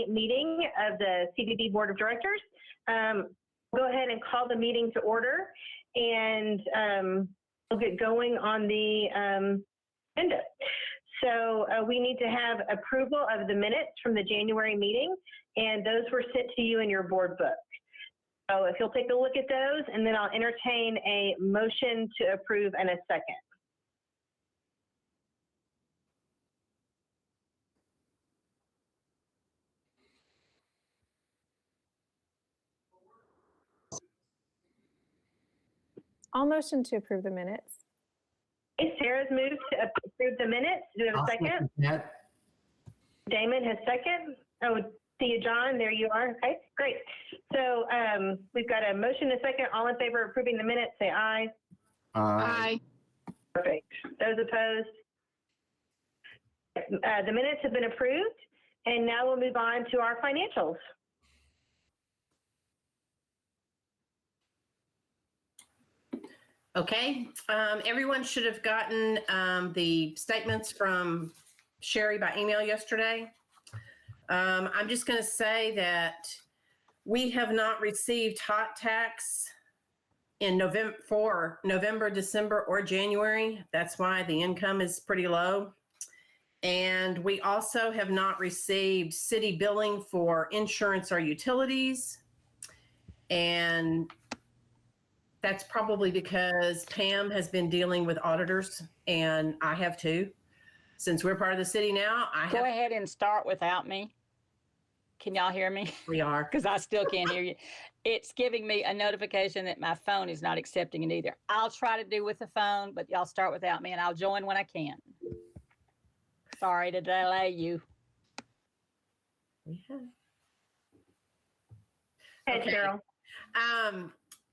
January meeting of the CVB Board of Directors. Go ahead and call the meeting to order, and we'll get going on the agenda. So we need to have approval of the minutes from the January meeting, and those were sent to you in your board book. So if you'll take a look at those, and then I'll entertain a motion to approve in a second. I'll motion to approve the minutes. Okay, Sarah's moved to approve the minutes. Do we have a second? Damon has second. Oh, see you, John. There you are. Okay, great. So we've got a motion and a second. All in favor of approving the minutes, say aye. Aye. Perfect. Those opposed? The minutes have been approved, and now we'll move on to our financials. Okay, everyone should have gotten the statements from Sherry by email yesterday. I'm just going to say that we have not received hot tax in November, December, or January. That's why the income is pretty low. And we also have not received city billing for insurance or utilities. And that's probably because Pam has been dealing with auditors, and I have too. Since we're part of the city now, Go ahead and start without me. Can y'all hear me? We are. Because I still can't hear you. It's giving me a notification that my phone is not accepting it either. I'll try to do with the phone, but y'all start without me, and I'll join when I can. Sorry to delay you. Yeah. Hey, Okay. Cheryl.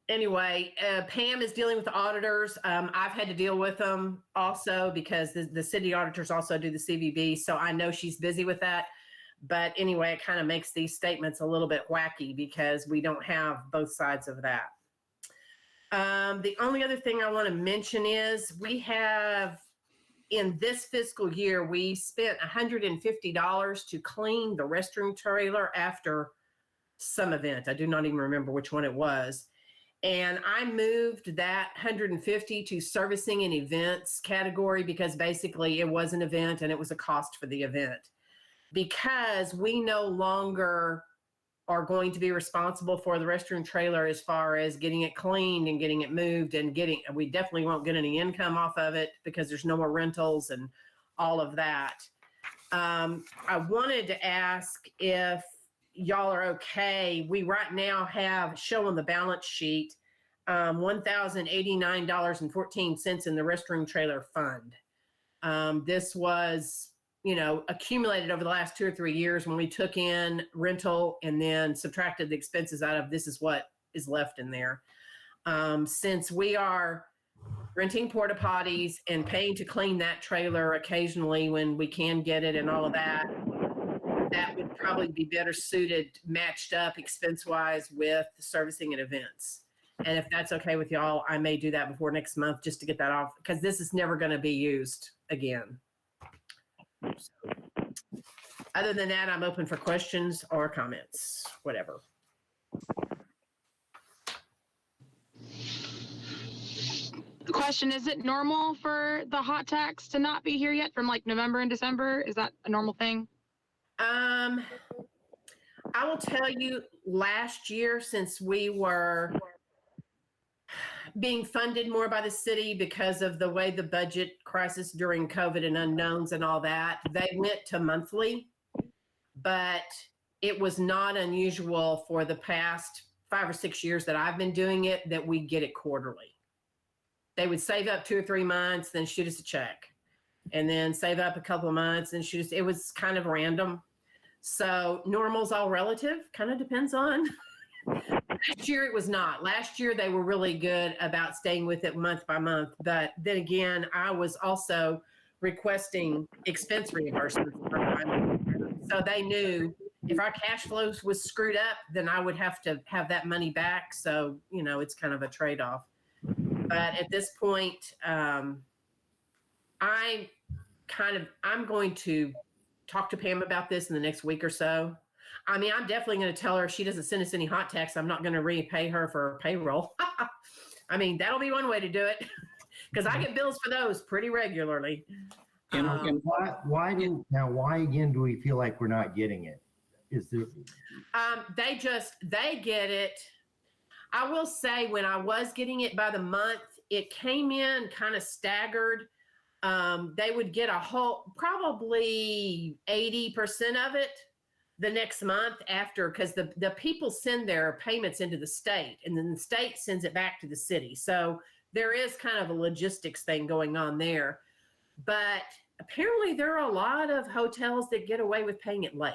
Anyway, Pam is dealing with the auditors. I've had to deal with them also because the city auditors also do the CVB. So I know she's busy with that. But anyway, it kind of makes these statements a little bit wacky because we don't have both sides of that. The only other thing I want to mention is we have, in this fiscal year, we spent $150 to clean the restroom trailer after some event. I do not even remember which one it was. And I moved that $150 to servicing and events category because basically it was an event and it was a cost for the event. Because we no longer are going to be responsible for the restroom trailer as far as getting it cleaned and getting it moved and we definitely won't get any income off of it because there's no more rentals and all of that. I wanted to ask if y'all are okay. We right now have show on the balance sheet $1,089.14 in the restroom trailer fund. This was, accumulated over the last 2 or 3 years when we took in rental and then subtracted the expenses out of this is what is left in there. Since we are renting porta potties and paying to clean that trailer occasionally when we can get it and all of that, that would probably be better suited, matched up expense-wise with the servicing and events. And if that's okay with y'all, I may do that before next month just to get that off because this is never going to be used again. So, other than that, I'm open for questions or comments, whatever. The question, is it normal for the hot tax to not be here yet from like November and December? Is that a normal thing? I will tell you, last year, since we were being funded more by the city because of the way the budget crisis during COVID and unknowns and all that, they went to monthly, but it was not unusual for the past 5 or 6 years that I've been doing it that we get it quarterly. They would save up 2 or 3 months, then shoot us a check, and then save up a couple of months and shoot us. It was kind of random. So normal's all relative, kind of depends on. Last year it was not. Last year they were really good about staying with it month by month. But then again, I was also requesting expense reimbursements. So they knew if our cash flows was screwed up, then I would have to have that money back. So, it's kind of a trade-off. But at this point, I'm going to talk to Pam about this in the next week or so. I mean, I'm definitely going to tell her if she doesn't send us any hot tax, I'm not going to repay her for payroll. I mean, that'll be one way to do it because I get bills for those pretty regularly. And why again do we feel like we're not getting it? Is there? They get it. I will say when I was getting it by the month, it came in kind of staggered. They would get a whole, probably 80% of it the next month after, because the people send their payments into the state and then the state sends it back to the city. So there is kind of a logistics thing going on there. But apparently there are a lot of hotels that get away with paying it late.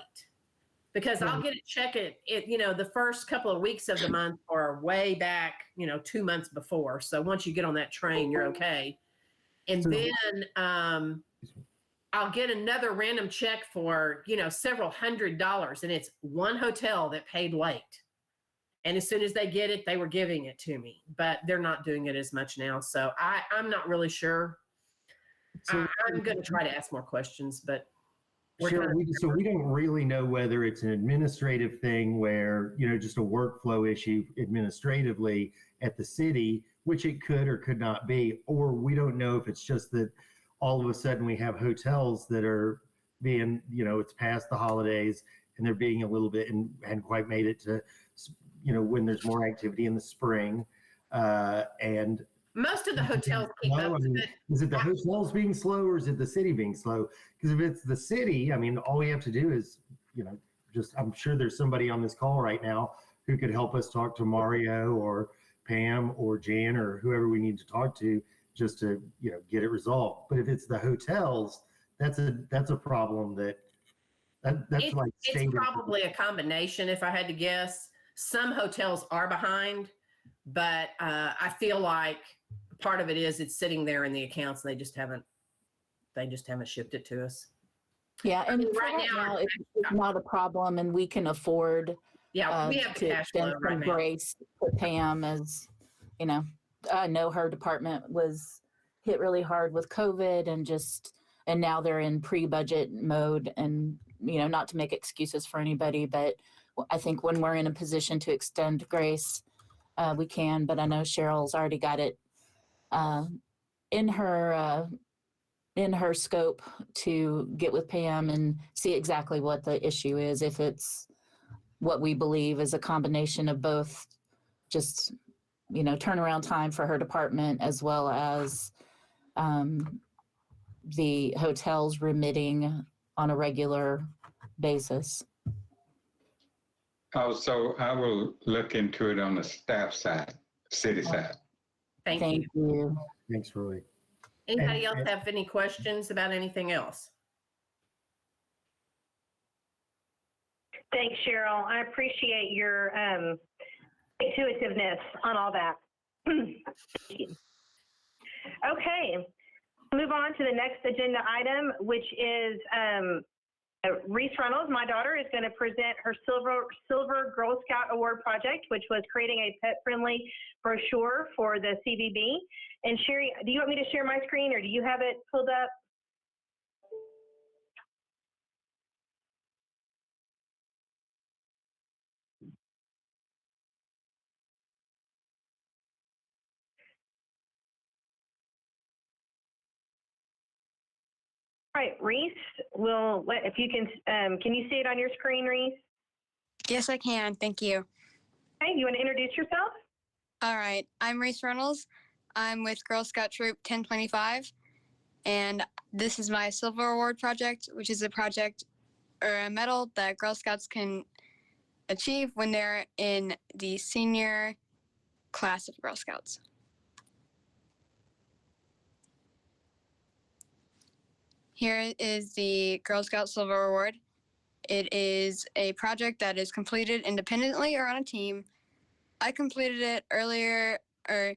Because I'll get a check the first couple of weeks of the month or way back, 2 months before. So once you get on that train, you're okay. And then I'll get another random check for, several $100s. And it's one hotel that paid late. And as soon as they get it, they were giving it to me. But they're not doing it as much now. So I'm not really sure. I'm going to try to ask more questions, but. Sure. So we don't really know whether it's an administrative thing where, just a workflow issue administratively at the city, which it could or could not be, or we don't know if it's just that all of a sudden we have hotels that are being, it's past the holidays and they're being a little bit and hadn't quite made it to, when there's more activity in the spring. And most of the hotels keep up with it. Is it the hotels being slow or is it the city being slow? Because if it's the city, all we have to do is, I'm sure there's somebody on this call right now who could help us talk to Mario or Pam or Jan or whoever we need to talk to just to, get it resolved. But if it's the hotels, that's a problem that's like it's probably a combination if I had to guess. Some hotels are behind, but I feel like part of it is it's sitting there in the accounts and they just haven't shipped it to us. Yeah, and right now it's not a problem, and we can afford we have the to cash flow extend right some now. grace to Pam, as I know her department was hit really hard with COVID, and now they're in pre-budget mode, and not to make excuses for anybody, but I think when we're in a position to extend grace, we can. But I know Cheryl's already got it in her scope to get with Pam and see exactly what the issue is. If it's what we believe is a combination of both, just turnaround time for her department as well as the hotels remitting on a regular basis. Also, I will look into it on the staff side, city side. Thank you. you. Thanks, Roy. Anybody else have any questions about anything else? Thanks, Cheryl. I appreciate your intuitiveness on all that. Okay, move on to the next agenda item, which is Reese Reynolds, my daughter, is going to present her Silver Girl Scout Award project, which was creating a pet-friendly brochure for the CVB. And Sherry, do you want me to share my screen or do you have it pulled up? All right, Reese, if you can you see it on your screen, Reese? Yes, I can. Thank you. Okay, you want to introduce yourself? All right. I'm Reese Reynolds. I'm with Girl Scout Troop 1025, and this is my Silver Award project, which is a project or a medal that Girl Scouts can achieve when they're in the senior class of Girl Scouts. Here is the Girl Scout Silver Award. It is a project that is completed independently or on a team. I completed it earlier or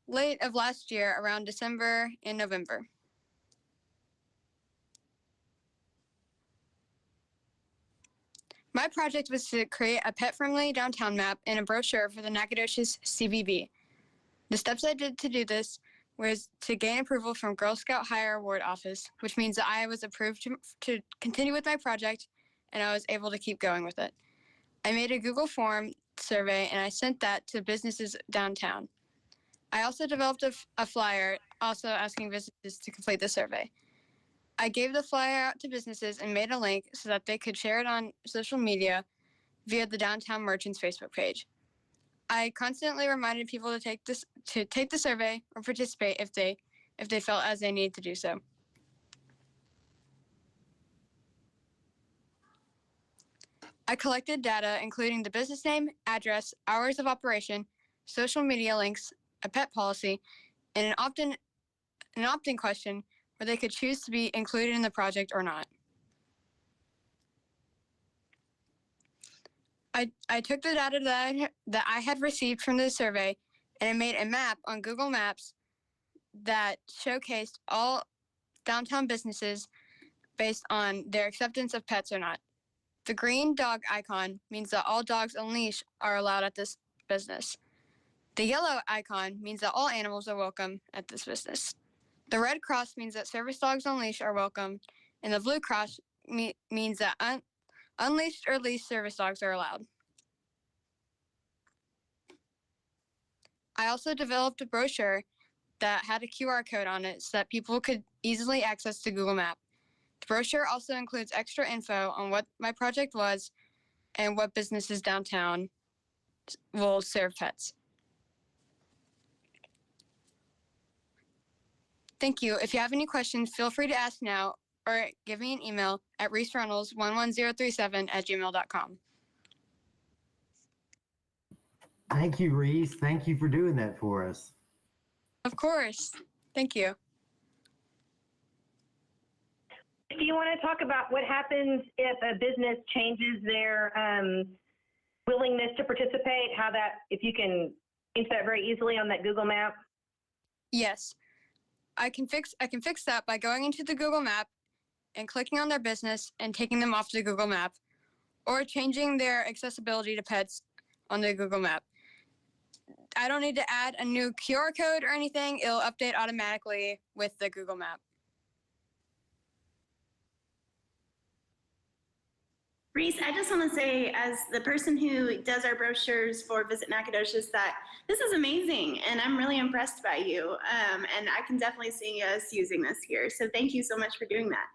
late of last year, around December and November. My project was to create a pet-friendly downtown map and a brochure for the Nacogdoches CVB. The steps I did to do this was to gain approval from Girl Scout Hire Award Office, which means that I was approved to continue with my project and I was able to keep going with it. I made a Google form survey and I sent that to businesses downtown. I also developed a flyer also asking businesses to complete the survey. I gave the flyer out to businesses and made a link so that they could share it on social media via the Downtown Merchants Facebook page. I constantly reminded people to take the survey or participate if they felt as they needed to do so. I collected data including the business name, address, hours of operation, social media links, a pet policy, and an opt-in question where they could choose to be included in the project or not. I took the data that I had received from the survey and I made a map on Google Maps that showcased all downtown businesses based on their acceptance of pets or not. The green dog icon means that all dogs on leash are allowed at this business. The yellow icon means that all animals are welcome at this business. The red cross means that service dogs on leash are welcome, and the blue cross means that unleashed or leashed service dogs are allowed. I also developed a brochure that had a QR code on it so that people could easily access the Google Map. The brochure also includes extra info on what my project was and what businesses downtown will serve pets. Thank you. If you have any questions, feel free to ask now or give me an email at reesereynolds11037@gmail.com. Thank you, Reese. Thank you for doing that for us. Of course. Thank you. Do you want to talk about what happens if a business changes their willingness to participate? If you can change that very easily on that Google map? Yes. I can fix that by going into the Google Map and clicking on their business and taking them off the Google Map, or changing their accessibility to pets on the Google Map. I don't need to add a new QR code or anything. It'll update automatically with the Google Map. Reese, I just want to say, as the person who does our brochures for Visit Nacogdoches, that this is amazing, and I'm really impressed by you. And I can definitely see us using this here. So thank you so much for doing that.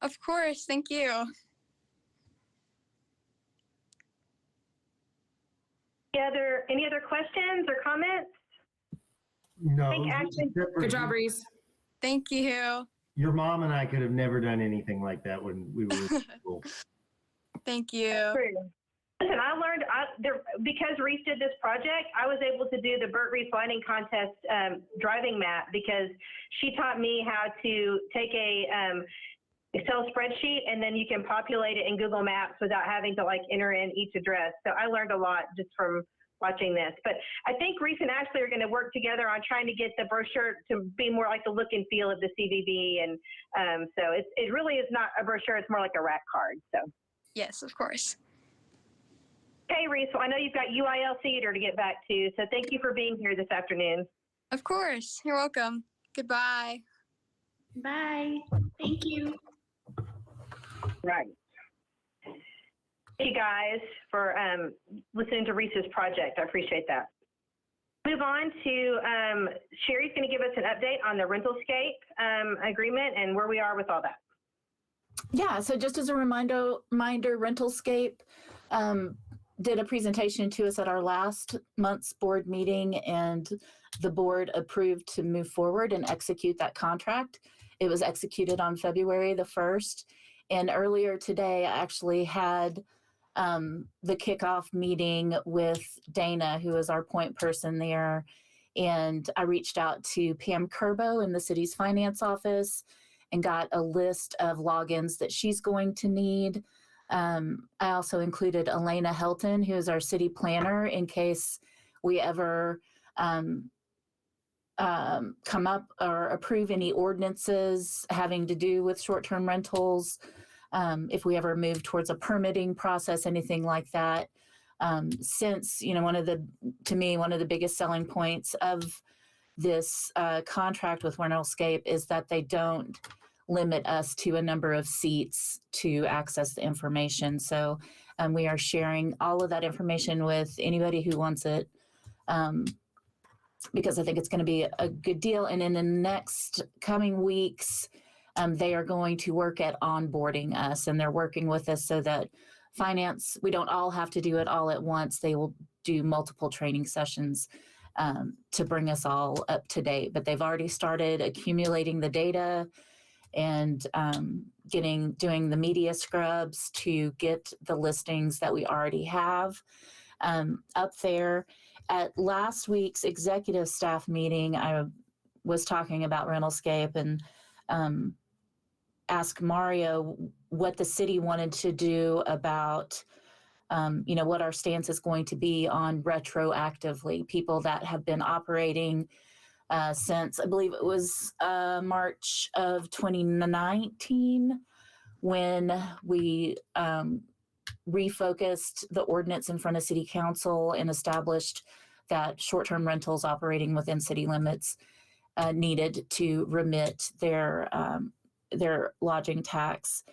Of course, thank you. Any other questions or comments? No. Good job, Reese. Thank you. Your mom and I could have never done anything like that when we were in school. Thank you. Listen, I learned because Reese did this project, I was able to do the Burt Reese Lighting Contest driving map because she taught me how to take a Excel spreadsheet and then you can populate it in Google Maps without having to enter in each address. So I learned a lot just from watching this. But I think Reese and Ashley are going to work together on trying to get the brochure to be more like the look and feel of the CVB. And so it really is not a brochure. It's more like a rack card. So. Yes, of course. Hey, Reese, well, I know you've got UIL theater to get back to, so thank you for being here this afternoon. Of course. You're welcome. Goodbye. Bye. Thank you. Right. Thank you guys for listening to Reese's project. I appreciate that. Move on to Sherry's going to give us an update on the Rentalscape agreement and where we are with all that. Yeah, so just as a reminder, Rentalscape did a presentation to us at our last month's board meeting, and the board approved to move forward and execute that contract. It was executed on February the 1st, and earlier today I actually had the kickoff meeting with Dana, who is our point person there, and I reached out to Pam Kerbo in the city's finance office and got a list of logins that she's going to need. I also included Elena Helton, who is our city planner, in case we ever come up or approve any ordinances having to do with short-term rentals, if we ever move towards a permitting process, anything like that. Since, one of the biggest selling points of this contract with Rentalscape is that they don't limit us to a number of seats to access the information. So we are sharing all of that information with anybody who wants it, because I think it's going to be a good deal. And in the next coming weeks, they are going to work at onboarding us, and they're working with us so that finance, we don't all have to do it all at once. They will do multiple training sessions to bring us all up to date. But they've already started accumulating the data and doing the media scrubs to get the listings that we already have up there. At last week's executive staff meeting, I was talking about Rentalscape and asked Mario what the city wanted to do about, what our stance is going to be on retroactively, people that have been operating since, I believe it was March of 2019, when we refocused the ordinance in front of City Council and established that short-term rentals operating within city limits needed to remit their lodging tax.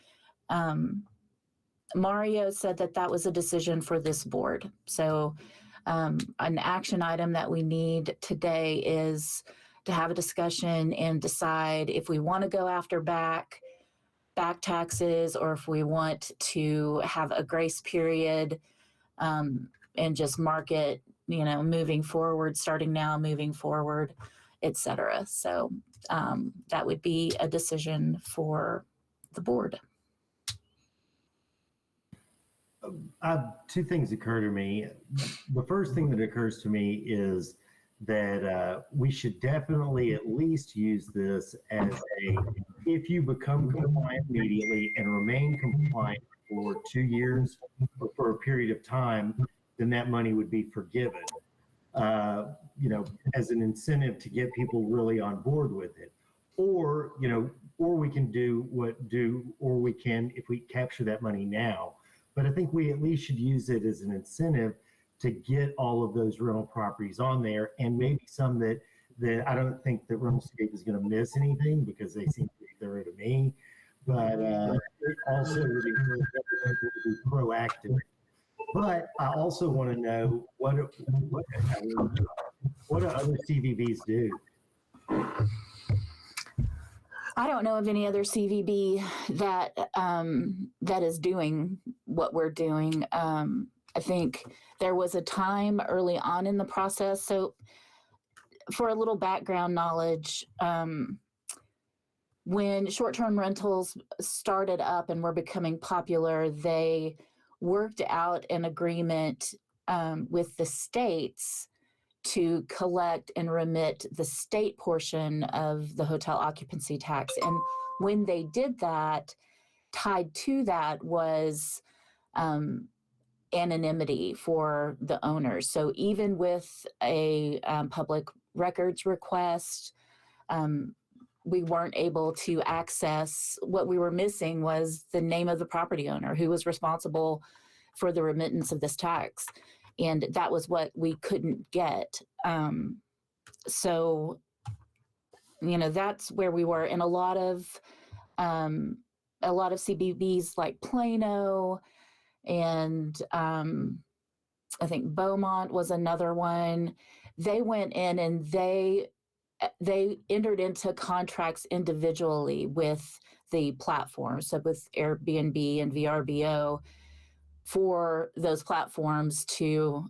Mario said that was a decision for this board. So an action item that we need today is to have a discussion and decide if we want to go after back taxes, or if we want to have a grace period and just mark it, moving forward, starting now, moving forward, et cetera. So that would be a decision for the board. Two things occur to me. The first thing that occurs to me is that we should definitely at least use this as if you become compliant immediately and remain compliant for 2 years or for a period of time, then that money would be forgiven, as an incentive to get people really on board with it. Or we can if we capture that money now. But I think we at least should use it as an incentive to get all of those rental properties on there, and maybe some that I don't think that Rentalscape is going to miss anything because they seem to be thorough to me. But it also would encourage people to be proactive. But I also want to know what do other CVBs do? I don't know of any other CVB that is doing what we're doing. I think there was a time early on in the process. So for a little background knowledge, when short-term rentals started up and were becoming popular, they worked out an agreement with the states to collect and remit the state portion of the hotel occupancy tax. And when they did that, tied to that was anonymity for the owners. So even with a public records request, we weren't able to access. What we were missing was the name of the property owner who was responsible for the remittance of this tax. And that was what we couldn't get. So, that's where we were. And a lot of CBBs like Plano and I think Beaumont was another one. They went in and they entered into contracts individually with the platforms, so with Airbnb and VRBO, for those platforms to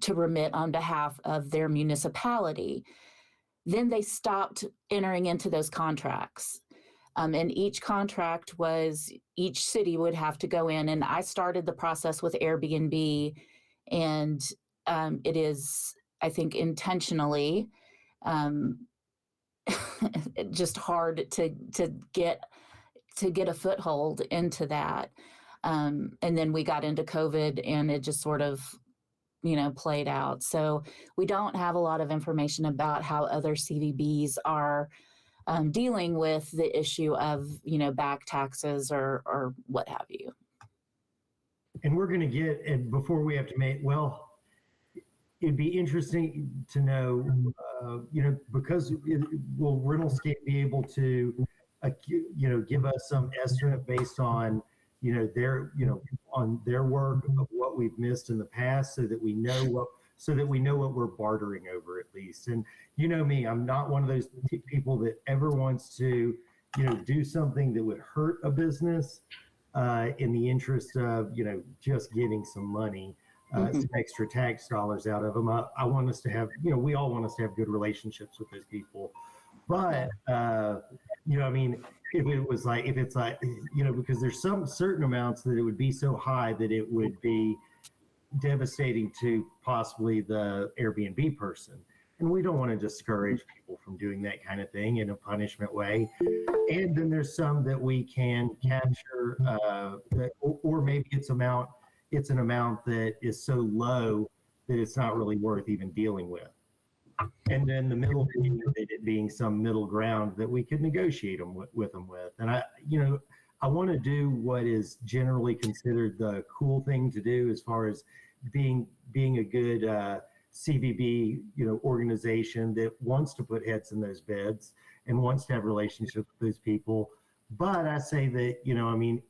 remit on behalf of their municipality. Then they stopped entering into those contracts. And each contract was, each city would have to go in. And I started the process with Airbnb, and it is, I think, intentionally just hard to get a foothold into that. And then we got into COVID and it just sort of, played out. So we don't have a lot of information about how other CVBs are dealing with the issue of, back taxes or what have you. And we're going to get, and before we have to make, it'd be interesting to know because will Rentalscape be able to, give us some estimate based on, on their work of what we've missed in the past, so that we know what we're bartering over at least. And you know me, I'm not one of those people that ever wants to, do something that would hurt a business in the interest of, just getting some money. Some extra tax dollars out of them. I want us to have, we all want us to have good relationships with those people. But, if it's like, because there's some certain amounts that it would be so high that it would be devastating to possibly the Airbnb person. And we don't want to discourage people from doing that kind of thing in a punishment way. And then there's some that we can capture, or maybe it's an amount that is so low that it's not really worth even dealing with. And then the middle being some middle ground that we could negotiate with them with. And I want to do what is generally considered the cool thing to do as far as being a good CVB, organization that wants to put heads in those beds and wants to have relationships with those people. But I say that,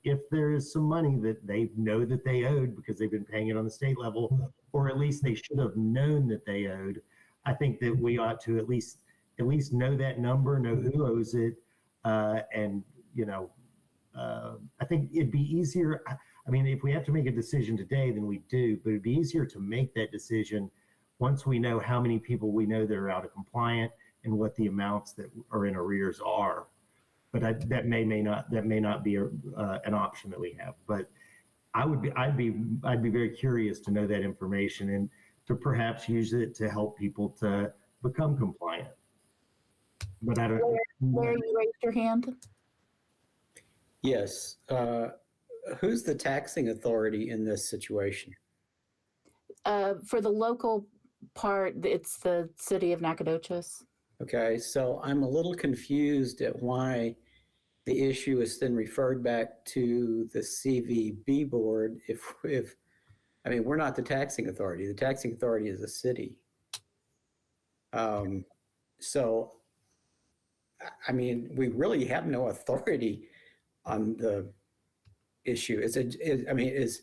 if there is some money that they know that they owed because they've been paying it on the state level, or at least they should have known that they owed, I think that we ought to at least know that number, know who owes it. And, I think it'd be easier. If we have to make a decision today, then we do, but it'd be easier to make that decision once we know how many people we know that are out of compliant and what the amounts that are in arrears are. But that may not be an option that we have. But I'd be very curious to know that information and to perhaps use it to help people to become compliant. But I don't. Larry, you raised your hand. Yes. Who's the taxing authority in this situation? For the local part, it's the city of Nacogdoches. Okay, so I'm a little confused at why the issue is then referred back to the CVB board if we're not the taxing authority. The taxing authority is the city. We really have no authority on the issue. Is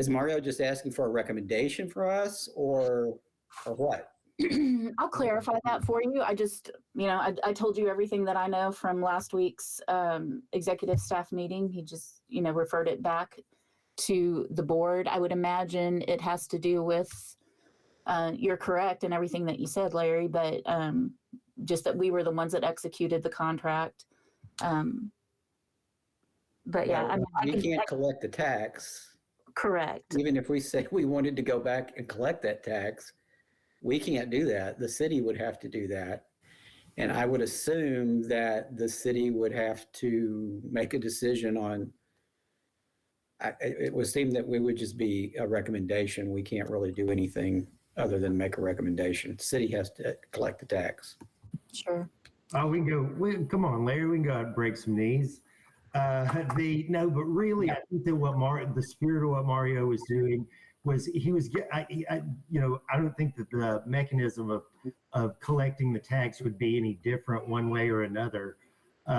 Mario just asking for a recommendation for us or what? I'll clarify that for you. I just, I told you everything that I know from last week's executive staff meeting. He just, referred it back to the board. I would imagine it has to do with, you're correct in everything that you said, Larry, but just that we were the ones that executed the contract. But yeah, we can't collect the tax. Correct. Even if we said we wanted to go back and collect that tax, we can't do that. The city would have to do that. And I would assume that the city would have to make a decision on, it would seem that we would just be a recommendation. We can't really do anything other than make a recommendation. The city has to collect the tax. Sure. Oh, come on, Larry, we can go out and break some knees. But really, I think that the spirit of what Mario was doing was I don't think that the mechanism of collecting the tax would be any different one way or another, be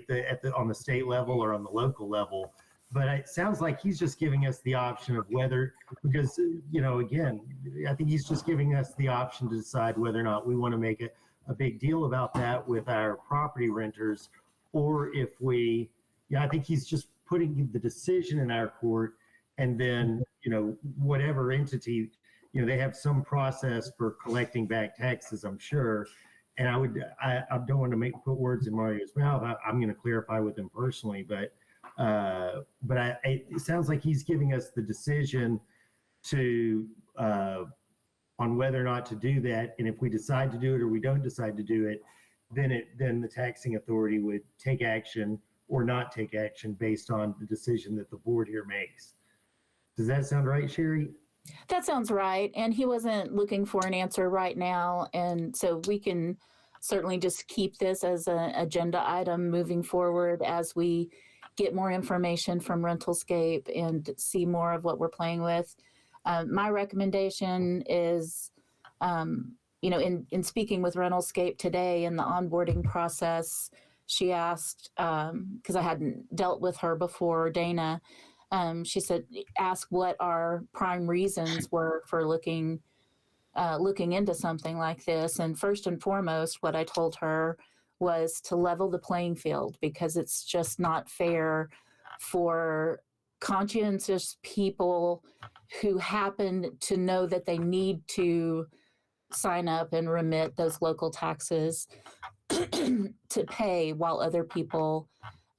it on the state level or on the local level. But it sounds like he's just giving us the option of whether, because, again, I think he's just giving us the option to decide whether or not we want to make a big deal about that with our property renters, or if I think he's just putting the decision in our court. And then, whatever entity, they have some process for collecting back taxes, I'm sure. And I don't want to put words in Mario's mouth. I'm going to clarify with him personally, but it sounds like he's giving us the decision to on whether or not to do that. And if we decide to do it or we don't decide to do it, then the taxing authority would take action or not take action based on the decision that the board here makes. Does that sound right, Sherry? That sounds right. And he wasn't looking for an answer right now. And so we can certainly just keep this as an agenda item moving forward as we get more information from Rentalscape and see more of what we're playing with. My recommendation is you know, in speaking with Scape today in the onboarding process, she asked, because I hadn't dealt with her before, Dana, she said, ask what our prime reasons were for looking into something like this. And first and foremost, what I told her was to level the playing field, because it's just not fair for conscientious people who happen to know that they need to sign up and remit those local taxes to pay while other people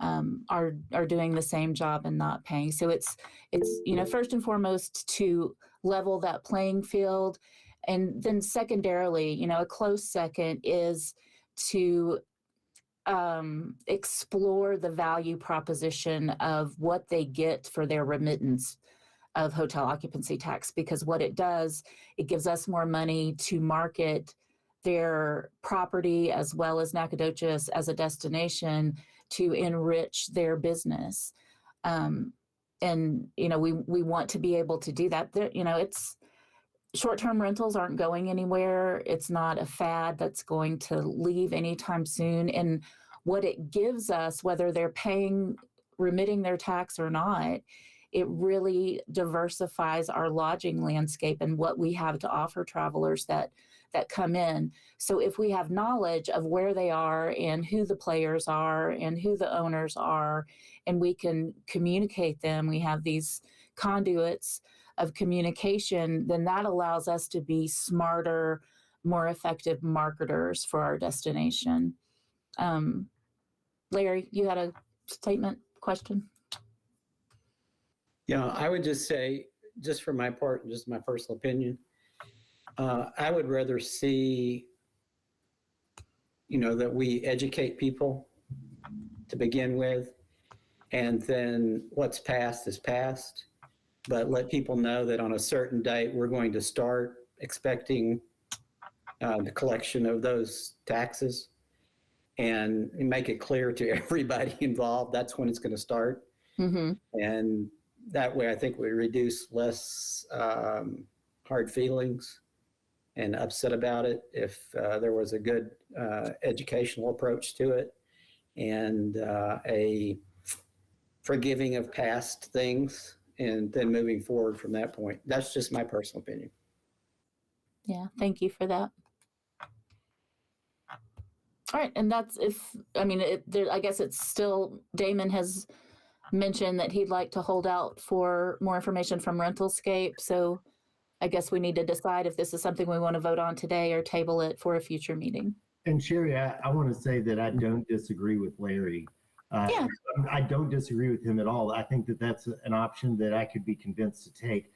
are doing the same job and not paying. So it's you know, first and foremost to level that playing field, and then secondarily, you know, a close second is to explore the value proposition of what they get for their remittance of hotel occupancy tax, because what it does, it gives us more money to market their property as well as Nacogdoches as a destination to enrich their business. And, you know, we want to be able to do that. There, you know, it's short-term rentals aren't going anywhere. It's not a fad that's going to leave anytime soon. And what it gives us, whether they're remitting their tax or not, it really diversifies our lodging landscape and what we have to offer travelers that come in. So if we have knowledge of where they are and who the players are and who the owners are, and we can communicate them, we have these conduits of communication, then that allows us to be smarter, more effective marketers for our destination. Larry, you had a statement, question? Yeah, I would just say, just for my part, just my personal opinion, I would rather see, you know, that we educate people to begin with, and then what's past is past, but let people know that on a certain date, we're going to start expecting the collection of those taxes, and make it clear to everybody involved that's when it's going to start. Mm-hmm. And that way, I think we reduce less hard feelings and upset about it if there was a good educational approach to it, and a forgiving of past things, and then moving forward from that point. That's just my personal opinion. Yeah, thank you for that. All right, and that's I guess it's still, Damon has mentioned that he'd like to hold out for more information from Scape. So I guess we need to decide if this is something we want to vote on today or table it for a future meeting. And Sherry, I want to say that I don't disagree with Larry. Yeah. I don't disagree with him at all. I think that that's an option that I could be convinced to take.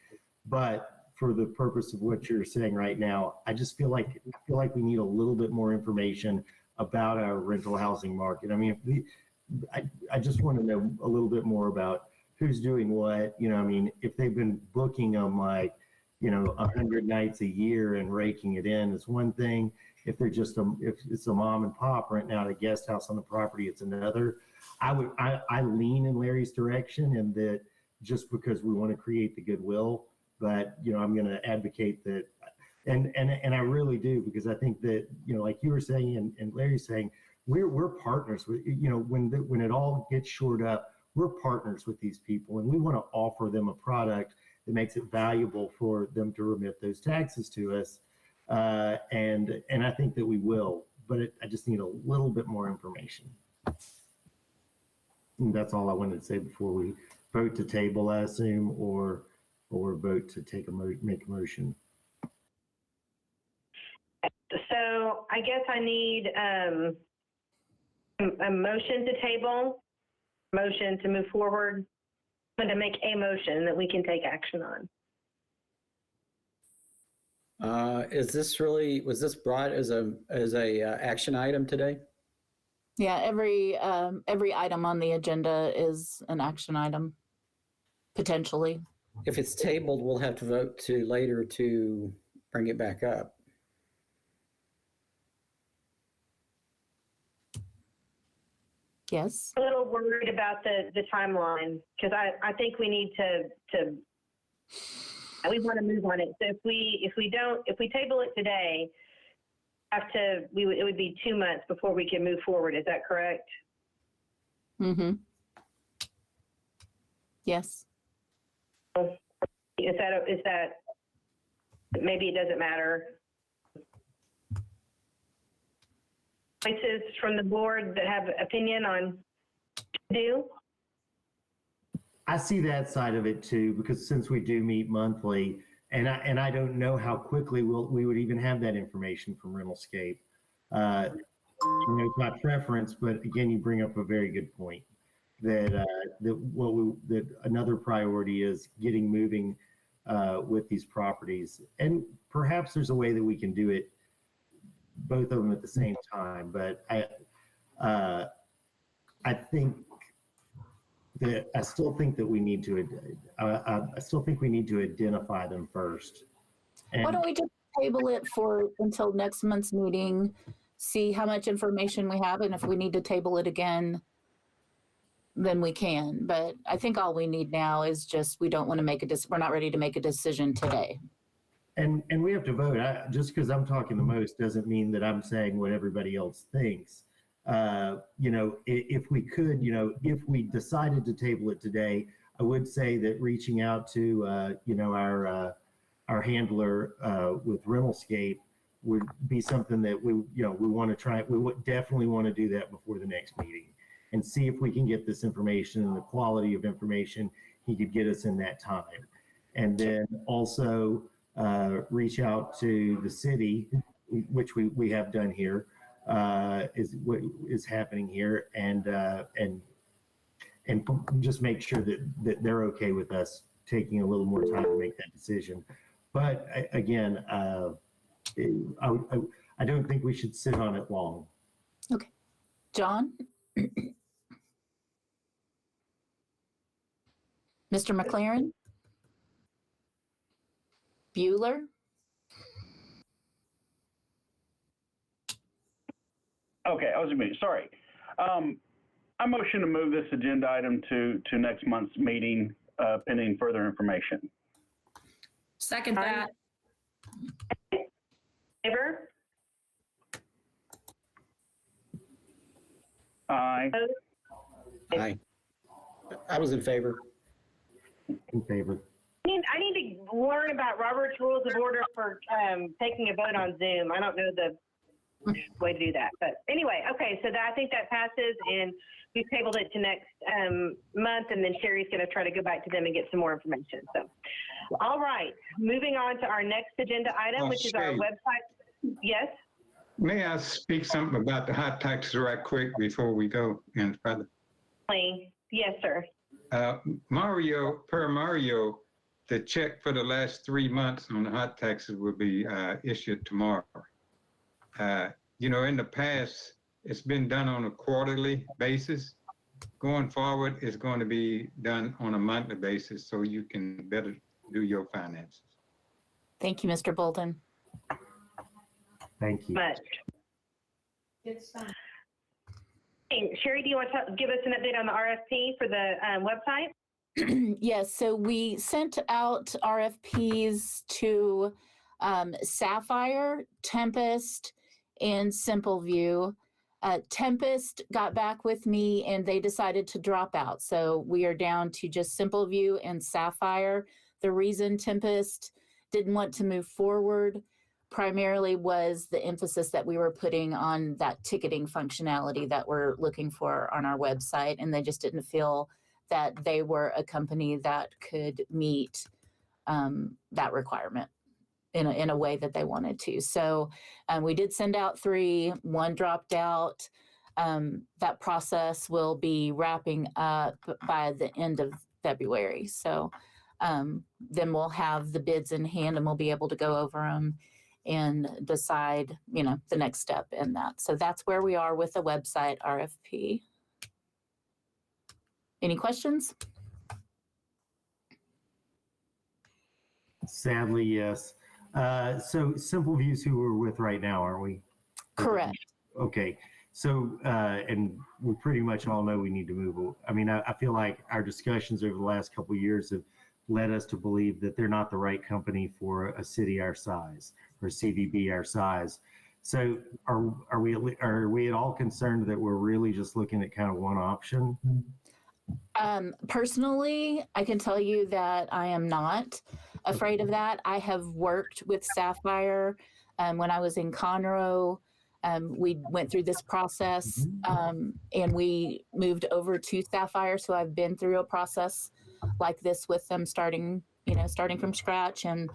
But for the purpose of what you're saying right now, I just feel like we need a little bit more information about our rental housing market. I mean, I just want to know a little bit more about who's doing what. You know, I mean, if they've been booking them like, you know, 100 nights a year and raking it in is one thing. If they're just if it's a mom and pop renting out a guest house on the property, it's another. I lean in Larry's direction, and that just because we want to create the goodwill, but you know, I'm going to advocate that. And I really do, because I think that, you know, like you were saying and Larry's saying, we're partners with, you know, when it all gets shored up, we're partners with these people, and we want to offer them a product that makes it valuable for them to remit those taxes to us. And I think that we will, but I just need a little bit more information. And that's all I wanted to say before we vote to table, I assume, or vote to make a motion. So I guess I need a motion to table, motion to move forward, and to make a motion that we can take action on. Was this brought as a action item today? Yeah, every item on the agenda is an action item, potentially. If it's tabled, we'll have to vote to later to bring it back up. Yes. A little worried about the timeline, because I think we need to we want to move on it. So if we table it today, it would be 2 months before we can move forward. Is that correct? Mm-hmm. Yes. Is that, maybe it doesn't matter? Voices from the board that have opinion on do? I see that side of it too, because since we do meet monthly, and I don't know how quickly we would even have that information from Rentalscape. It's not preference, but again, you bring up a very good point that that another priority is getting moving with these properties, and perhaps there's a way that we can do it both of them at the same time. But I think that I still think that we need to identify them first. Why don't we just table it until next month's meeting, see how much information we have, and if we need to table it again, then we can. But I think all we need now is just, we don't want to we're not ready to make a decision today. And we have to vote. Just because I'm talking the most doesn't mean that I'm saying what everybody else thinks. If we could, if we decided to table it today, I would say that reaching out to, our handler with Rentalscape would be something that we want to try. We would definitely want to do that before the next meeting and see if we can get this information and the quality of information he could get us in that time. And then also reach out to the city, which we have done here, is what is happening here, and just make sure that they're okay with us taking a little more time to make that decision. But again, I don't think we should sit on it long. Okay. John? Mr. McLaren? Bueller? Okay, I was muted. Sorry. I motion to move this agenda item to next month's meeting, pending further information. Second that. Favor? Aye. Aye. I was in favor. In favor. I need to learn about Robert's Rules of Order for taking a vote on Zoom. I don't know the way to do that. But anyway, okay, so I think that passes, and we've tabled it to next month, and then Sherry's going to try to go back to them and get some more information. So, all right, moving on to our next agenda item, which is our website. Yes? May I speak something about the hot taxes right quick before we go any further? Yes, sir. Mario, the check for the last 3 months on the hot taxes will be issued tomorrow. In the past, it's been done on a quarterly basis. Going forward, it's going to be done on a monthly basis so you can better do your finances. Thank you, Mr. Bolton. Thank you. Much. Hey, Sherry, do you want to give us an update on the RFP for the website? Yes, so we sent out RFPs to Sapphire, Tempest, and Simple View. Tempest got back with me and they decided to drop out. So we are down to just Simple View and Sapphire. The reason Tempest didn't want to move forward primarily was the emphasis that we were putting on that ticketing functionality that we're looking for on our website. And they just didn't feel that they were a company that could meet that requirement in a way that they wanted to. So we did send out 3, 1 dropped out. That process will be wrapping up by the end of February. So then we'll have the bids in hand and we'll be able to go over them and decide, the next step in that. So that's where we are with the website RFP. Any questions? Sadly, yes. So Simple View's who we're with right now, aren't we? Correct. Okay. So, and we pretty much all know we need to move. I mean, I feel like our discussions over the last couple of years have led us to believe that they're not the right company for a city our size or CVB our size. So are we at all concerned that we're really just looking at kind of one option? Personally, I can tell you that I am not afraid of that. I have worked with Sapphire when I was in Conroe. We went through this process and we moved over to Sapphire. So I've been through a process like this with them, starting from scratch and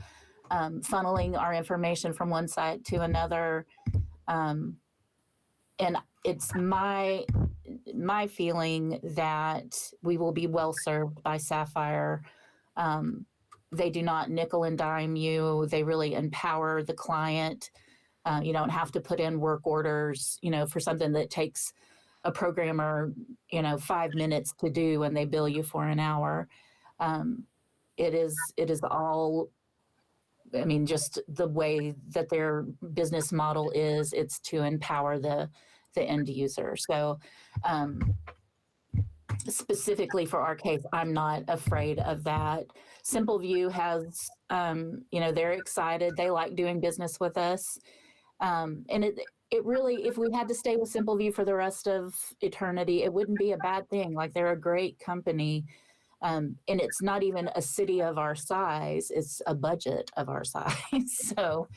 funneling our information from one site to another. And it's my feeling that we will be well served by Sapphire. They do not nickel and dime you. They really empower the client. You don't have to put in work orders, for something that takes a programmer, 5 minutes to do, and they bill you for an hour. It is all, just the way that their business model is, it's to empower the end user. So specifically for our case, I'm not afraid of that. SimpleView has, they're excited. They like doing business with us. And it really, if we had to stay with SimpleView for the rest of eternity, it wouldn't be a bad thing. Like, they're a great company. And it's not even a city of our size, it's a budget of our size. So,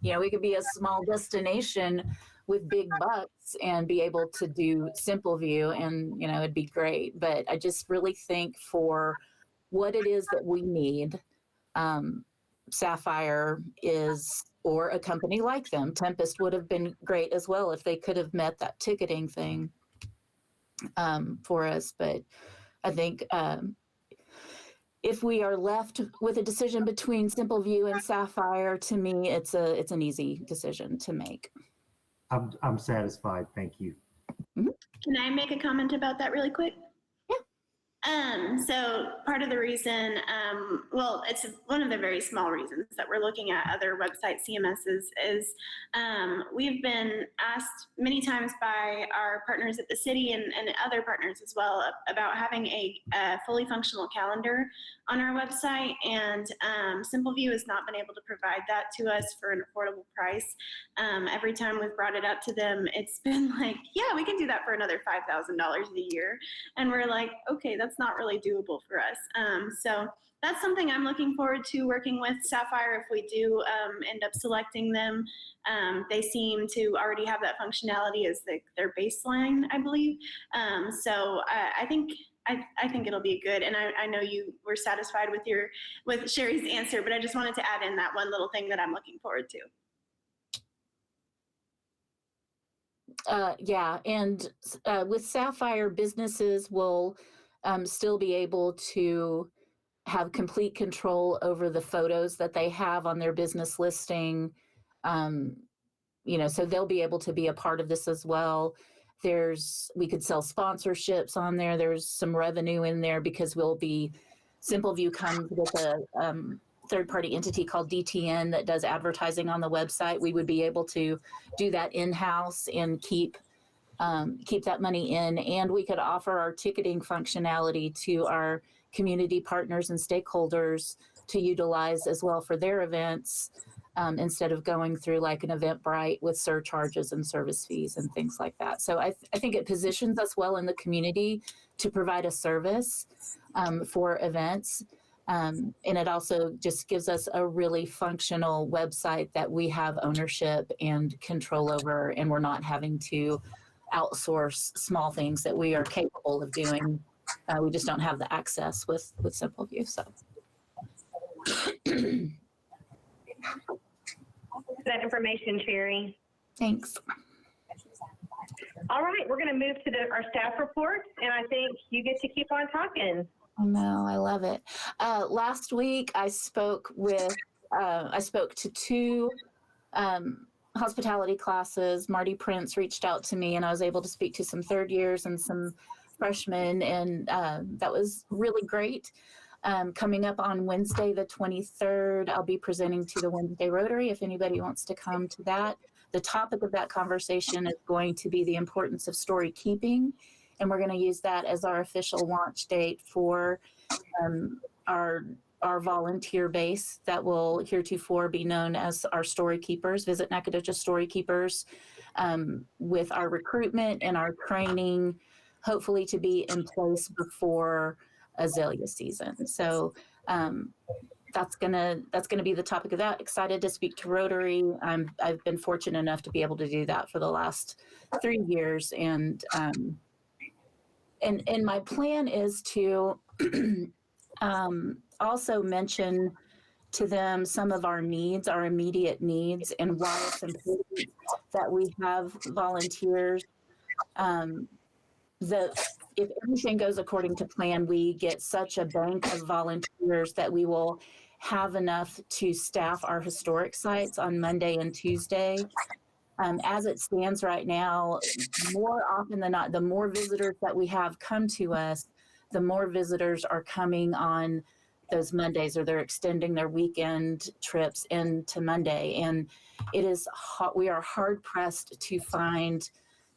we could be a small destination with big bucks and be able to do SimpleView, and, it'd be great. But I just really think for what it is that we need, Sapphire is, or a company like them. Tempest would have been great as well if they could have met that ticketing thing for us. But I think if we are left with a decision between SimpleView and Sapphire, to me, it's an easy decision to make. I'm satisfied. Thank you. Mm-hmm. Can I make a comment about that really quick? So part of the reason, it's one of the very small reasons that we're looking at other website CMSs is we've been asked many times by our partners at the city and other partners as well about having a fully functional calendar on our website, and SimpleView has not been able to provide that to us for an affordable price. Every time we've brought it up to them, it's been like, yeah, we can do that for another $5,000 a year. And we're like, okay, that's not really doable for us. So that's something I'm looking forward to working with Sapphire if we do end up selecting them. They seem to already have that functionality as their baseline, I believe. So I think it'll be good. And I know you were satisfied with Sherry's answer, but I just wanted to add in that one little thing that I'm looking forward to. Yeah, and with Sapphire, businesses will still be able to have complete control over the photos that they have on their business listing. So they'll be able to be a part of this as well. We could sell sponsorships on there. There's some revenue in there because SimpleView comes with a third-party entity called DTN that does advertising on the website. We would be able to do that in-house and keep that money in, and we could offer our ticketing functionality to our community partners and stakeholders to utilize as well for their events, instead of going through like an Eventbrite with surcharges and service fees and things like that. So I think it positions us well in the community to provide a service for events. And it also just gives us a really functional website that we have ownership and control over, and we're not having to outsource small things that we are capable of doing. We just don't have the access with SimpleView. So that information, Sherry. Thanks. All right, we're going to move to our staff reports, and I think you get to keep on talking. I know, I love it. Last week, I spoke to two hospitality classes. Marty Prince reached out to me, and I was able to speak to some third years and some freshmen, and that was really great. Coming up on Wednesday, the 23rd, I'll be presenting to the Wednesday Rotary if anybody wants to come to that. The topic of that conversation is going to be the importance of story keeping, and we're going to use that as our official launch date for our our volunteer base that will heretofore be known as our story keepers, Visit Nacogdoches Story Keepers, with our recruitment and our training, hopefully to be in place before azalea season. So that's gonna be the topic of that. Excited to speak to Rotary. I've been fortunate enough to be able to do that for the last 3 years, and my plan is to also mention to them some of our needs, our immediate needs, and why it's important that we have volunteers. If everything goes according to plan, we get such a bank of volunteers that we will have enough to staff our historic sites on Monday and Tuesday. As it stands right now, more often than not, the more visitors that we have come to us, the more visitors are coming on those Mondays, or they're extending their weekend trips into Monday. And we are hard pressed to find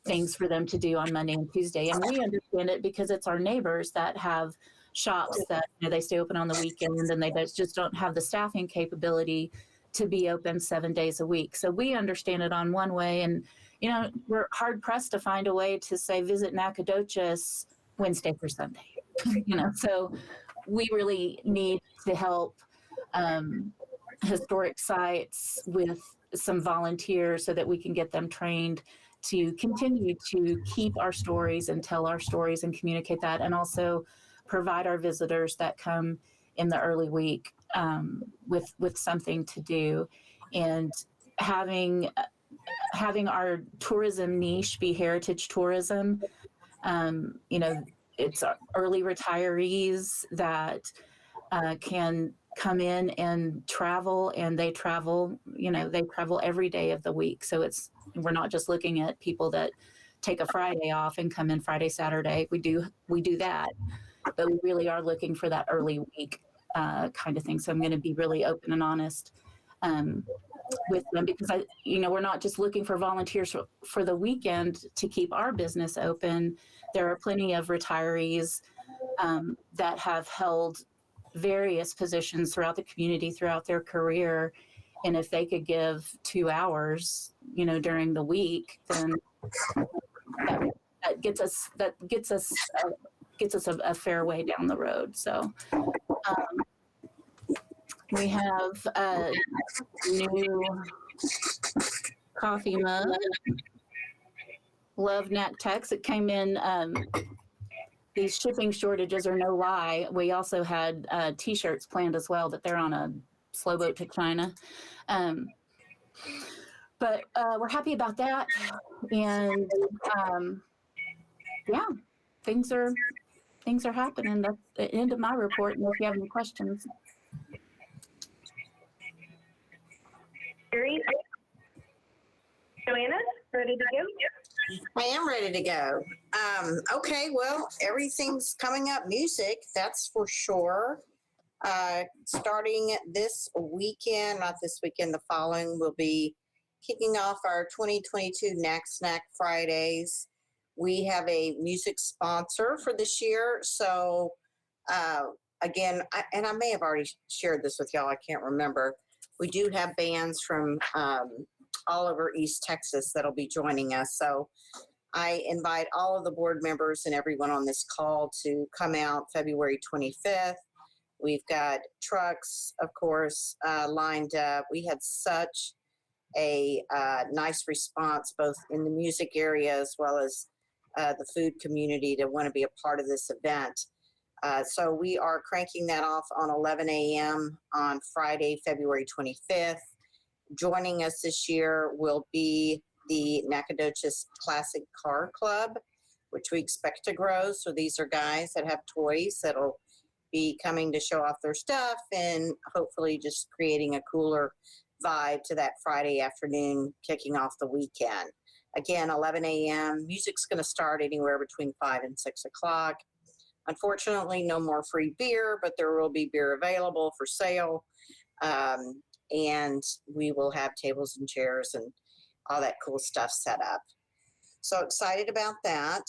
things for them to do on Monday and Tuesday. And we understand it because it's our neighbors that have shops that they stay open on the weekend, and they just don't have the staffing capability to be open 7 days a week. So we understand it on one way, and we're hard pressed to find a way to say visit Nacogdoches Wednesday through Sunday. So we really need to help historic sites with some volunteers so that we can get them trained to continue to keep our stories and tell our stories and communicate that, and also provide our visitors that come in the early week with something to do. And having our tourism niche be heritage tourism, it's early retirees that can come in and travel, and they travel every day of the week. So we're not just looking at people that take a Friday off and come in Friday, Saturday. We do that, but we really are looking for that early week kind of thing. So I'm going to be really open and honest with them, because we're not just looking for volunteers for the weekend to keep our business open. There are plenty of retirees that have held various positions throughout the community throughout their career, and if they could give 2 hours during the week, then that gets us a fair way down the road. So we have a new coffee mug, Love Nat Tex. It came in. These shipping shortages are no lie. We also had T-shirts planned as well, but they're on a slow boat to China. But we're happy about that. And things are happening. That's the end of my report. And if you have any questions. Carrie? Joanna, ready to go? I am ready to go. Okay, well, everything's coming up. Music, that's for sure. Starting this weekend, not this weekend, the following, we'll be kicking off our 2022 Knack Snack Fridays. We have a music sponsor for this year. So, again, I may have already shared this with y'all, I can't remember. We do have bands from all over East Texas that'll be joining us. So I invite all of the board members and everyone on this call to come out February 25th. We've got trucks, of course, lined up. We had such a nice response, both in the music area as well as the food community, to want to be a part of this event. So we are cranking that off on 11 a.m. on Friday, February 25th. Joining us this year will be the Nacogdoches Classic Car Club, which we expect to grow. So these are guys that have toys that'll be coming to show off their stuff, and hopefully just creating a cooler vibe to that Friday afternoon, kicking off the weekend. Again, 11 a.m. Music's going to start anywhere between 5 and 6 o'clock. Unfortunately, no more free beer, but there will be beer available for sale. And we will have tables and chairs and all that cool stuff set up. So excited about that.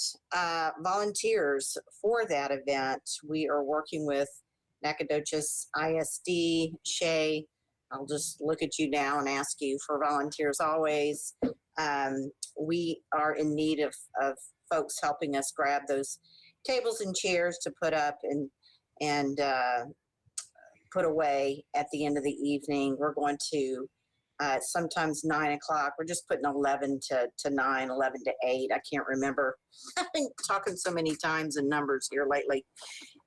Volunteers for that event, we are working with Nacogdoches ISD, Shay, I'll just look at you now and ask you for volunteers always. We are in need of folks helping us grab those tables and chairs to put up and put away at the end of the evening. We're going to sometimes 9 o'clock. We're just putting 11 to 9, 11 to 8. I can't remember. I've been talking so many times in numbers here lately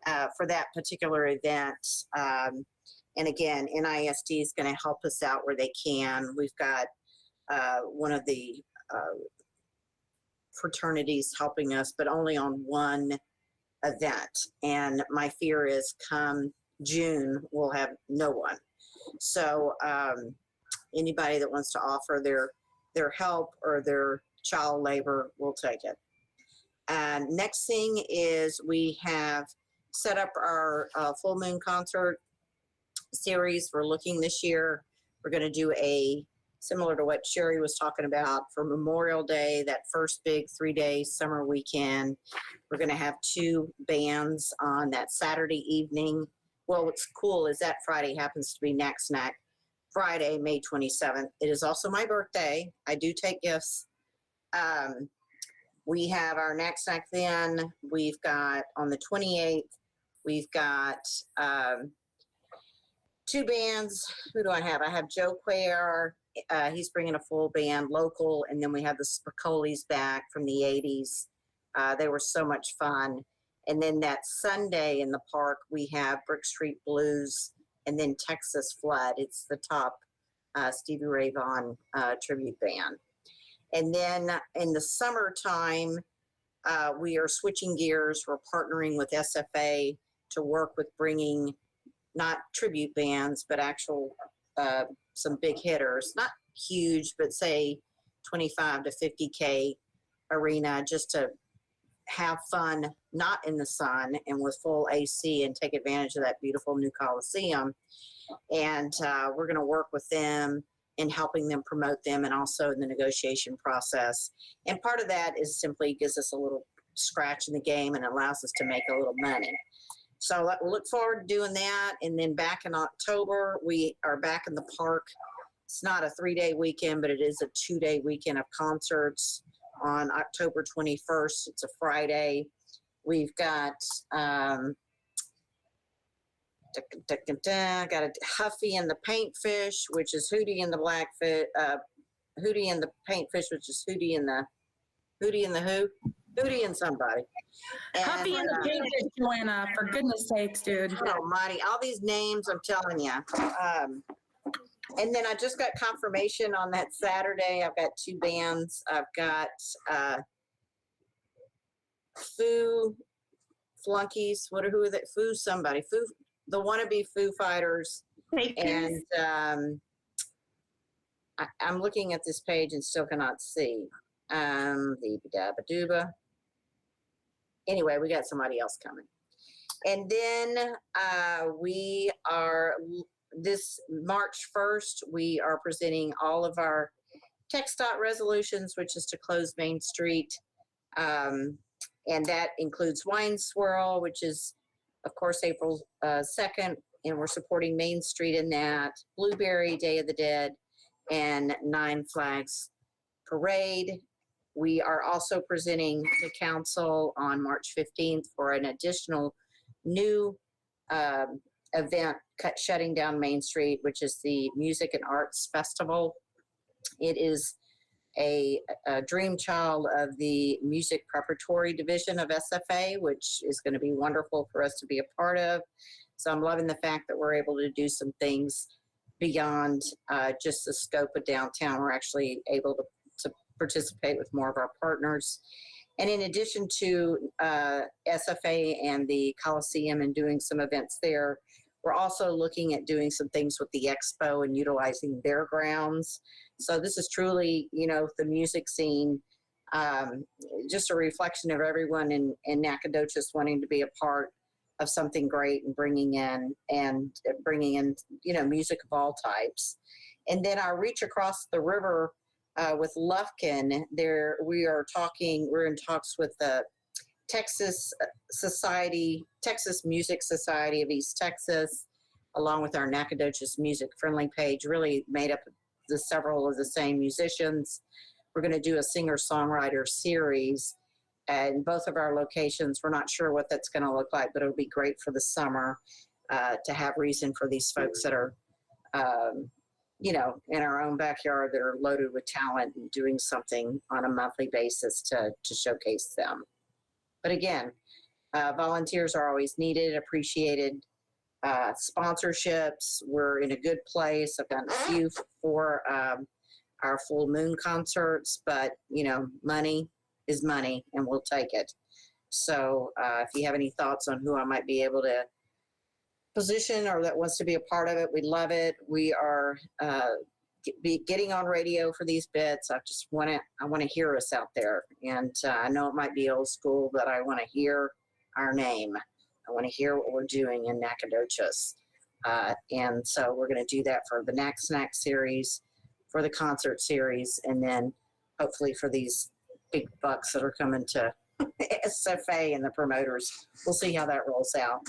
for that particular event. And again, NISD is going to help us out where they can. We've got one of the fraternities helping us, but only on one event. And my fear is come June, we'll have no one. So anybody that wants to offer their help or their child labor, we'll take it. Next thing is we have set up our full moon concert series. We're looking this year. We're going to do a similar to what Sherry was talking about for Memorial Day, that first big 3-day summer weekend. We're going to have 2 bands on that Saturday evening. Well, what's cool is that Friday happens to be Knack Snack Friday, May 27th. It is also my birthday. I do take gifts. We have our Knack Snack then. We've got on the 28th, we've got 2 bands. Who do I have? I have Joe Quare. He's bringing a full band local. And then we have the Spicolis back from the 80s. They were so much fun. And then that Sunday in the park, we have Brick Street Blues and then Texas Flood. It's the top Stevie Ray Vaughan tribute band. And then in the summertime, we are switching gears. We're partnering with SFA to work with bringing not tribute bands, but actual some big hitters, not huge, but say 25 to 50K arena, just to have fun, not in the sun and with full AC, and take advantage of that beautiful new Coliseum. And we're going to work with them in helping them promote them, and also in the negotiation process. And part of that is simply gives us a little scratch in the game and allows us to make a little money. So we look forward to doing that. And then back in October, we are back in the park. It's not a 3-day weekend, but it is a 2-day weekend of concerts on October 21st. It's a Friday. We've got got a Huffy and the Paintfish, which is Hootie and the Blackfish, Hootie and the Paintfish, which is Hootie and the who? Hootie and somebody. And, Huffy and the Paintfish, Joanna, for goodness sakes, dude. Almighty, all these names, I'm telling you. And then I just got confirmation on that Saturday. I've got 2 bands. I've got Foo Flunkies. Who are they? Foo somebody. Foo, the wannabe Foo Fighters. And I'm looking at this page and still cannot see. Anyway, we got somebody else coming. And then we are, this March 1st, we are presenting all of our TxDOT resolutions, which is to close Main Street. And that includes Wine Swirl, which is, of course, April 2nd. And we're supporting Main Street in that. Blueberry, Day of the Dead, and Nine Flags Parade. We are also presenting to council on March 15th for an additional new event shutting down Main Street, which is the Music and Arts Festival. It is a dream child of the Music Preparatory Division of SFA, which is going to be wonderful for us to be a part of. So I'm loving the fact that we're able to do some things beyond just the scope of downtown. We're actually able to participate with more of our partners. And in addition to SFA and the Coliseum and doing some events there, we're also looking at doing some things with the Expo and utilizing their grounds. So this is truly, the music scene, just a reflection of everyone in Nacogdoches wanting to be a part of something great and bringing in music of all types. And then our Reach Across the River with Lufkin, we're in talks with the Texas Music Society of East Texas, along with our Nacogdoches Music Friendly page, really made up several of the same musicians. We're going to do a singer-songwriter series at both of our locations. We're not sure what that's going to look like, but it'll be great for the summer to have reason for these folks that are, in our own backyard that are loaded with talent and doing something on a monthly basis to showcase them. But again, volunteers are always needed, appreciated. Sponsorships, we're in a good place. I've gotten a few for our full moon concerts, but money is money and we'll take it. So if you have any thoughts on who I might be able to position or that wants to be a part of it, we'd love it. We are getting on radio for these bits. I want to hear us out there. And I know it might be old school, but I want to hear our name. I want to hear what we're doing in Nacogdoches. And so we're going to do that for the Knack Snack series, for the concert series, and then hopefully for these big bucks that are coming to SFA and the promoters. We'll see how that rolls out.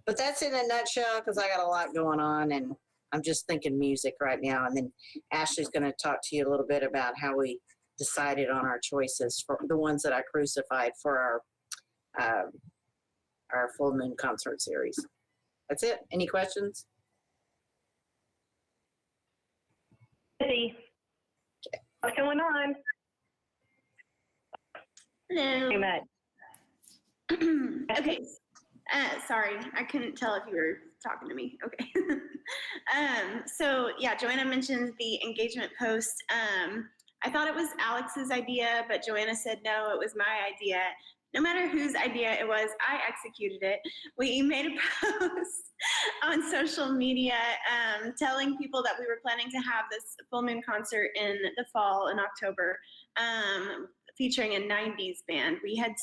But that's in a nutshell, because I got a lot going on and I'm just thinking music right now. And then Ashley's going to talk to you a little bit about how we decided on our choices for the ones that I crucified for our full moon concert series. That's it. Any questions? Hey, what's going on? Hello. Hey, Matt. Okay. Sorry, I couldn't tell if you were talking to me. Okay. So yeah, Joanna mentioned the engagement post. I thought it was Alex's idea, but Joanna said no, it was my idea. No matter whose idea it was, I executed it. We made a post on social media telling people that we were planning to have this full moon concert in the fall in October, featuring a 90s band. We had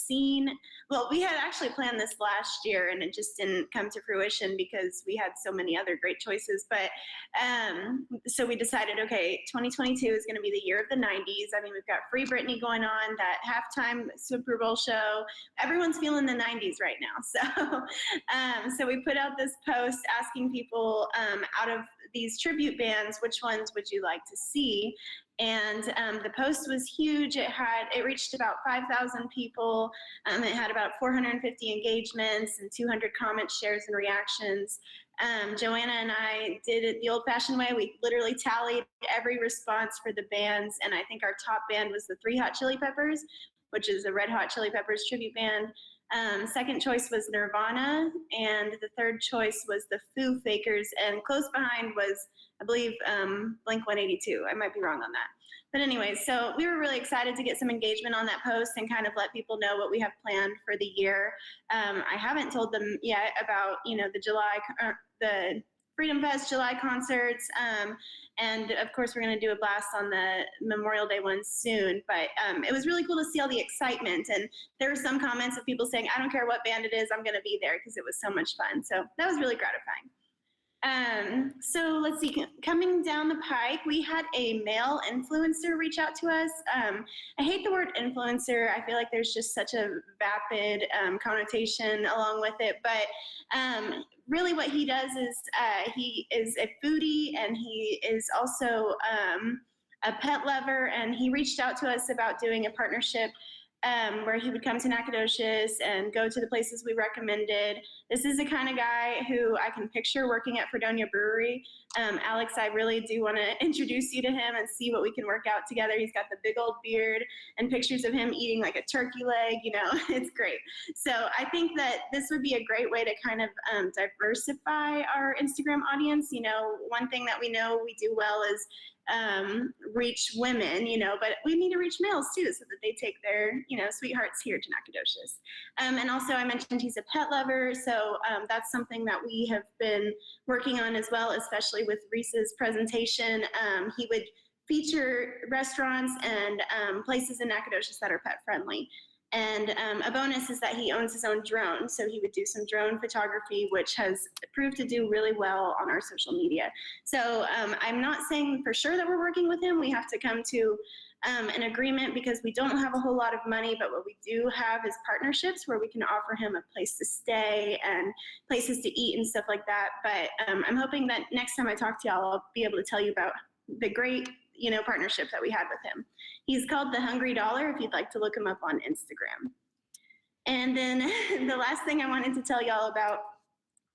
actually planned this last year and it just didn't come to fruition because we had so many other great choices. But so we decided, okay, 2022 is going to be the year of the 90s. I mean, we've got Free Britney going on, that halftime Super Bowl show. Everyone's feeling the 90s right now. So we put out this post asking people out of these tribute bands, which ones would you like to see? And the post was huge. It reached about 5,000 people. It had about 450 engagements and 200 comments, shares, and reactions. Joanna and I did it the old-fashioned way. We literally tallied every response for the bands, and I think our top band was the Three Hot Chili Peppers, which is a Red Hot Chili Peppers tribute band. Second choice was Nirvana, and the third choice was the Foo Fakers, and close behind was, I believe, Blink-182. I might be wrong on that. But anyway, so we were really excited to get some engagement on that post and kind of let people know what we have planned for the year. I haven't told them yet about, the Freedom Fest July concerts. And of course, we're going to do a blast on the Memorial Day one soon. But it was really cool to see all the excitement. And there were some comments of people saying, I don't care what band it is, I'm going to be there, because it was so much fun. So that was really gratifying. So let's see, coming down the pike, we had a male influencer reach out to us. I hate the word influencer. I feel like there's just such a vapid connotation along with it. But really what he does is he is a foodie, and he is also a pet lover. And he reached out to us about doing a partnership where he would come to Nacogdoches and go to the places we recommended. This is the kind of guy who I can picture working at Fredonia Brewery. Alex, I really do want to introduce you to him and see what we can work out together. He's got the big old beard and pictures of him eating like a turkey leg, it's great. So I think that this would be a great way to kind of diversify our Instagram audience. One thing that we know we do well is reach women, but we need to reach males too, so that they take their, sweethearts here to Nacogdoches. And also I mentioned he's a pet lover, so that's something that we have been working on as well, especially with Reese's presentation. He would feature restaurants and places in Nacogdoches that are pet friendly. And a bonus is that he owns his own drone, so he would do some drone photography, which has proved to do really well on our social media. So I'm not saying for sure that we're working with him. We have to come to an agreement because we don't have a whole lot of money, but what we do have is partnerships where we can offer him a place to stay and places to eat and stuff like that. But I'm hoping that next time I talk to y'all, I'll be able to tell you about the great, partnership that we had with him. He's called the Hungry Dollar, if you'd like to look him up on Instagram. And then the last thing I wanted to tell y'all about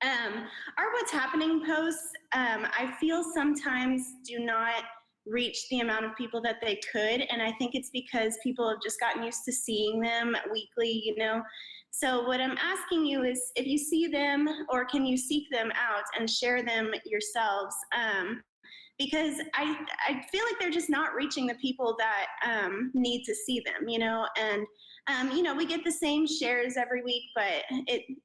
our What's Happening posts, I feel sometimes do not reach the amount of people that they could. And I think it's because people have just gotten used to seeing them weekly, So what I'm asking you is if you see them, or can you seek them out and share them yourselves? Because I feel like they're just not reaching the people that need to see them, and we get the same shares every week, but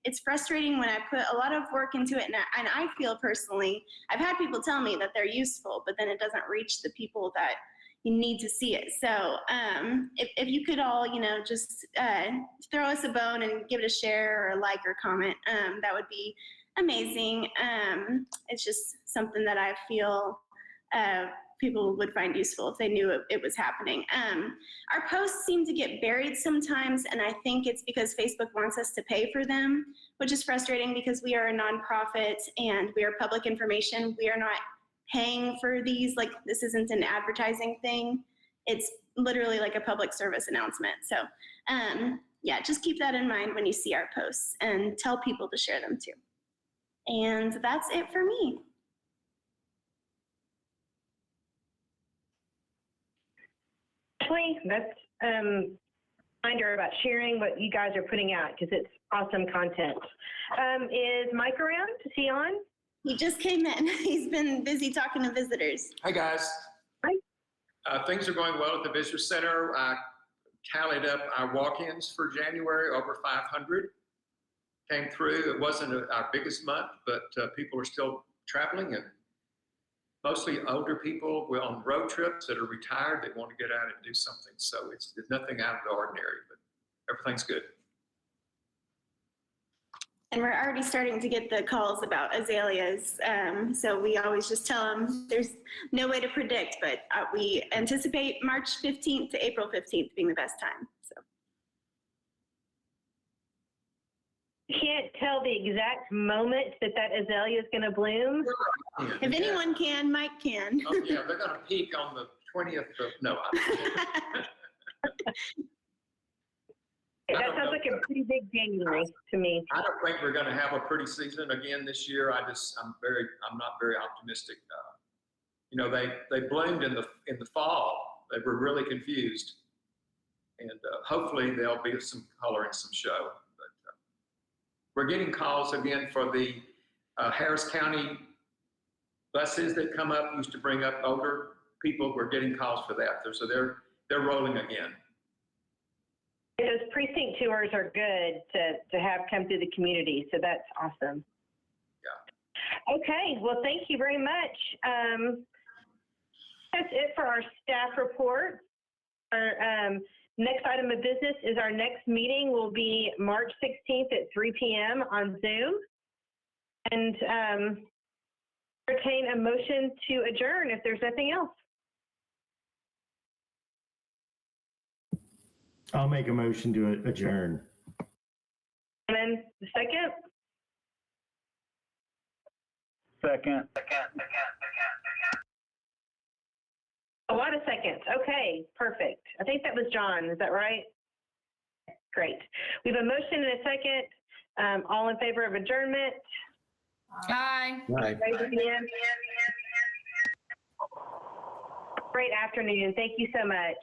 it's frustrating when I put a lot of work into it, and I feel personally, I've had people tell me that they're useful, but then it doesn't reach the people that you need to see it. So if you could all, just throw us a bone and give it a share or a like or comment, that would be amazing. It's just something that I feel people would find useful if they knew it was happening. Our posts seem to get buried sometimes, and I think it's because Facebook wants us to pay for them, which is frustrating because we are a nonprofit and we are public information. We are not paying for these. Like, this isn't an advertising thing. It's literally like a public service announcement. So yeah, just keep that in mind when you see our posts and tell people to share them too. And that's it for me. That's reminder about sharing what you guys are putting out because it's awesome content. Is Mike around? Is he on? He just came in. He's been busy talking to visitors. Hi, guys. Hi. Things are going well at the Visitor Center. I tallied up our walk-ins for January, over 500 came through. It wasn't our biggest month, but people are still traveling, and mostly older people on road trips that are retired. They want to get out and do something. So it's nothing out of the ordinary, but everything's good. And we're already starting to get the calls about azaleas. So we always just tell them there's no way to predict, but we anticipate March 15th to April 15th being the best time. So. You can't tell the exact moment that azalea is going to bloom. If anyone can, Mike can. Oh, yeah, they're going to peak on the 20th of, no. That sounds like a pretty big January to me. I don't think we're going to have a pretty season again this year. I'm not very optimistic. They bloomed in the fall. They were really confused, and hopefully there'll be some color and some show. But we're getting calls again for the Harris County buses that come up, used to bring up older people. We're getting calls for that. So they're rolling again. Those precinct tours are good to have come through the community, so that's awesome. Yeah. Okay, well, thank you very much. That's it for our staff report. Our next item of business is our next meeting will be March 16th at 3 p.m. on Zoom. And entertain a motion to adjourn if there's nothing else. I'll make a motion to adjourn. And then the second? Second. A lot of seconds. Okay, perfect. I think that was John. Is that right? Great. We have a motion and a second. All in favor of adjournment? Aye. Right. Raise your hand. Great afternoon. Thank you so much.